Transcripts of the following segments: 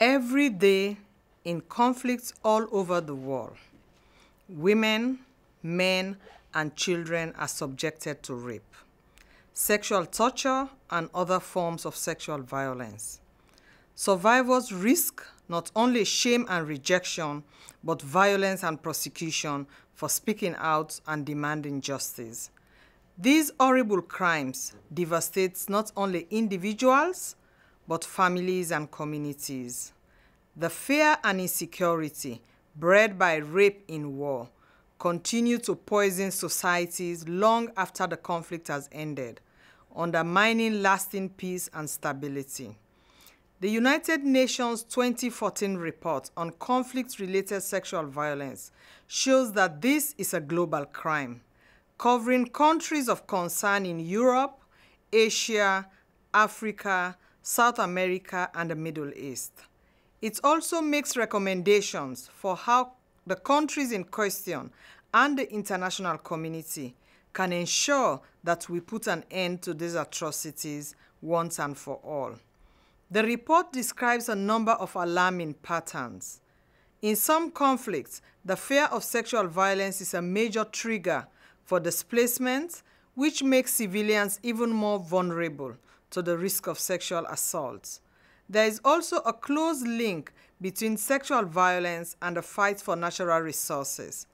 Every day, in conflicts all over the world, women, men, and children are subjected to rape, sexual torture, and other forms of sexual violence. Survivors risk not only shame and rejection, but violence and prosecution for speaking out and demanding justice. These horrible crimes devastate not only individuals, but families and communities. The fear and insecurity bred by rape in war continue to poison societies long after the conflict has ended, undermining lasting peace and stability. The United Nations 2014 report on conflict-related sexual violence shows that this is a global crime, covering countries of concern in Europe, Asia, Africa, South America, and the Middle East. It also makes recommendations for how the countries in question and the international community can ensure that we put an end to these atrocities once and for all. The report describes a number of alarming patterns. In some conflicts, the fear of sexual violence is a major trigger for displacement, which makes civilians even more vulnerable to the risk of sexual assault. There is also a close link between sexual violence and the fight for natural resources,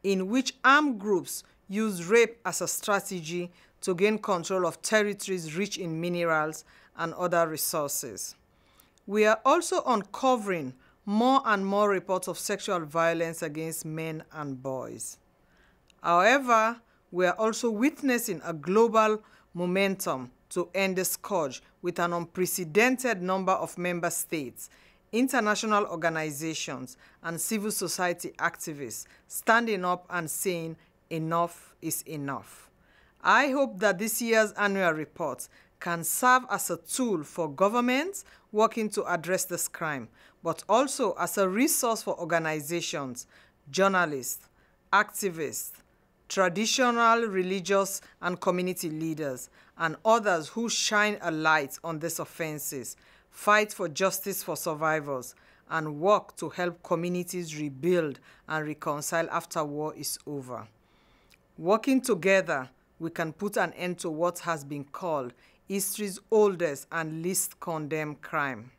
in which armed groups use rape as a strategy to gain control of territories rich in minerals and other resources. We are also uncovering more and more reports of sexual violence against men and boys. However, we are also witnessing a global momentum to end the scourge, with an unprecedented number of member states, international organizations, and civil society activists standing up and saying enough is enough. I hope that this year's annual report can serve as a tool for governments working to address this crime, but also as a resource for organizations, journalists, activists, traditional, religious, and community leaders, and others who shine a light on these offenses, fight for justice for survivors, and work to help communities rebuild and reconcile after war is over. Working together, we can put an end to what has been called history's oldest and least condemned crime.